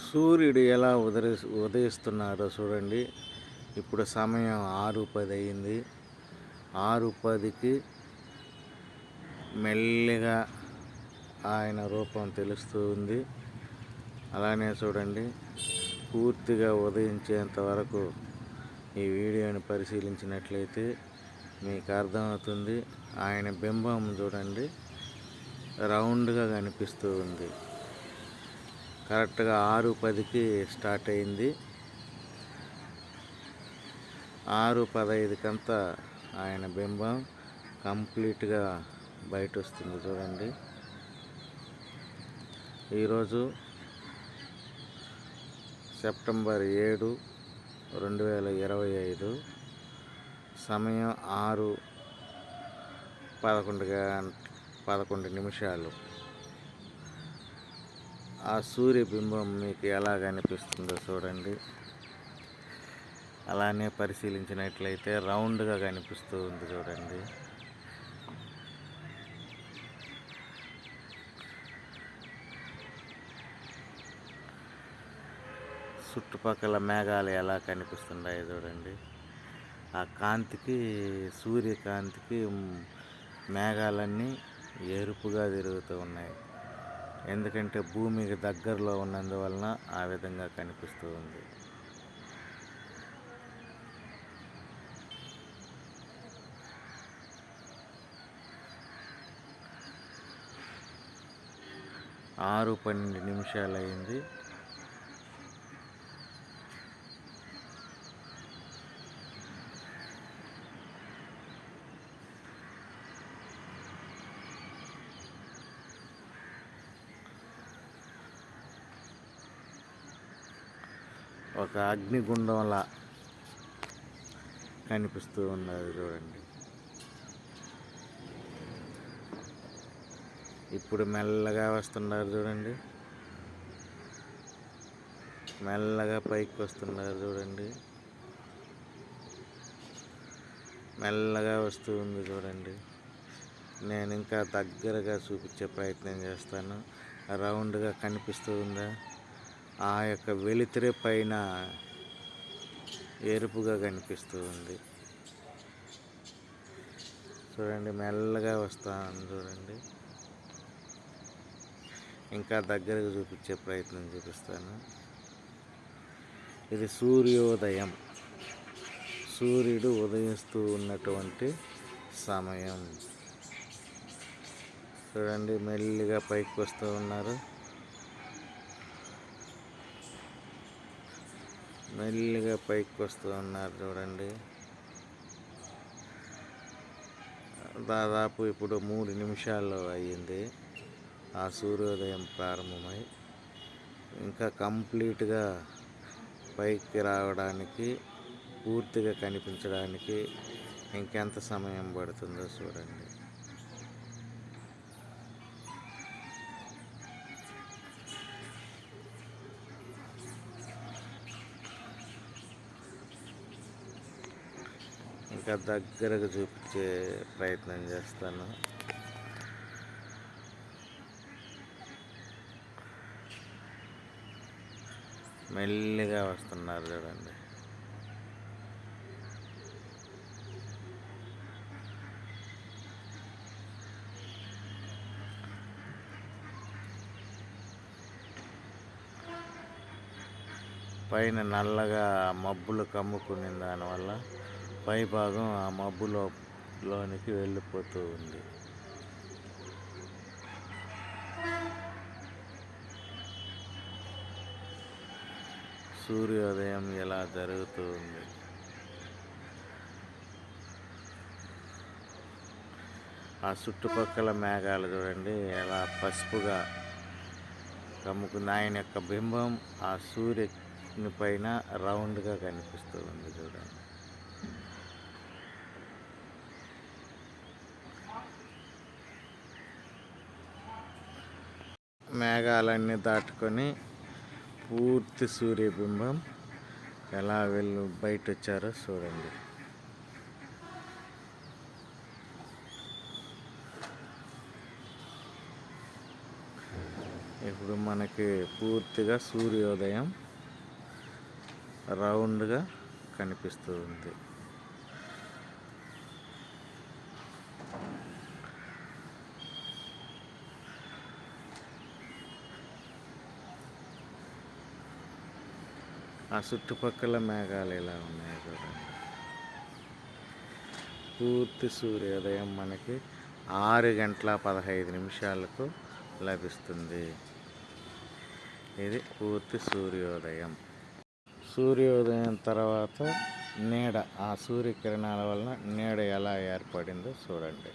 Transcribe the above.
సూర్యుడు ఎలా ఉదయిస్తున్నాడో చూడండి. ఇప్పుడు సమయం 6:10 అయింది. 6:10కి మెల్లిగా ఆయన రూపం తెలుస్తూ ఉంది. అలానే చూడండి, పూర్తిగా ఉదయించేంత వరకు ఈ వీడియోని పరిశీలించినట్లయితే మీకు అర్థమవుతుంది. ఆయన బింబం చూడండి, రౌండ్గా కనిపిస్తూ ఉంది. కరెక్ట్గా 6:10కి స్టార్ట్ అయింది. 6:15కంతా ఆయన బింబం కంప్లీట్గా బయట వస్తుంది చూడండి. ఈరోజు సెప్టెంబర్ 7, 2025, సమయం 6:11. ఆ సూర్యబింబం మీకు ఎలా కనిపిస్తుందో చూడండి. అలానే పరిశీలించినట్లయితే రౌండ్గా కనిపిస్తూ ఉంది చూడండి. చుట్టుపక్కల మేఘాలు ఎలా కనిపిస్తున్నాయో చూడండి. ఆ కాంతికి, సూర్యకాంతికి మేఘాలన్నీ ఎరుపుగా తిరుగుతూ ఉన్నాయి. ఎందుకంటే భూమికి దగ్గరలో ఉన్నందువలన ఆ విధంగా కనిపిస్తూ ఉంది. ఆరు 12 నిమిషాలు అయింది. ఒక అగ్నిగుండంలా కనిపిస్తూ ఉన్నది చూడండి. ఇప్పుడు మెల్లగా వస్తున్నారు చూడండి. మెల్లగా పైకి వస్తున్నారు చూడండి. మెల్లగా వస్తూ ఉంది చూడండి. నేను ఇంకా దగ్గరగా చూపించే ప్రయత్నం చేస్తాను. రౌండ్గా కనిపిస్తూ ఉందా? ఆ యొక్క వెలుతురే పైన ఎరుపుగా కనిపిస్తూ ఉంది చూడండి. మెల్లగా వస్తాను చూడండి. ఇంకా దగ్గరగా చూపించే ప్రయత్నం చూపిస్తాను. ఇది సూర్యోదయం. సూర్యుడు ఉదయిస్తూ ఉన్నటువంటి సమయం చూడండి. మెల్లిగా పైకి వస్తూ ఉన్నారు. మెల్లిగా పైకి వస్తూ ఉన్నారు చూడండి. దాదాపు ఇప్పుడు 3 నిమిషాలు అయ్యింది ఆ సూర్యోదయం ప్రారంభమై. ఇంకా కంప్లీట్గా పైకి రావడానికి, పూర్తిగా కనిపించడానికి ఇంకెంత సమయం పడుతుందో చూడండి. ఇంకా దగ్గరగా చూపించే ప్రయత్నం చేస్తాను. మెల్లిగా వస్తున్నారు చూడండి. పైన నల్లగా మబ్బులు కమ్ముకునే దానివల్ల పై భాగం ఆ మబ్బులోనికి వెళ్ళిపోతూ ఉంది. సూర్యోదయం ఎలా జరుగుతూ ఉంది. ఆ చుట్టుపక్కల మేఘాలు చూడండి ఎలా పసుపుగా కమ్ముకుంది. ఆయన యొక్క బింబం ఆ సూర్యుని పైన రౌండ్గా కనిపిస్తూ ఉంది చూడండి. మేఘాలన్నీ దాటుకొని పూర్తి సూర్యబింబం ఎలా బయట వచ్చారో చూడండి. ఇప్పుడు మనకి పూర్తిగా సూర్యోదయం రౌండ్గా కనిపిస్తూ ఉంది. ఆ చుట్టుపక్కల మేఘాలు ఎలా ఉన్నాయి చూడండి. పూర్తి సూర్యోదయం మనకి 6:15 లభిస్తుంది. ఇది పూర్తి సూర్యోదయం. సూర్యోదయం తర్వాత నీడ, ఆ సూర్యకిరణాల వలన నీడ ఎలా ఏర్పడిందో చూడండి.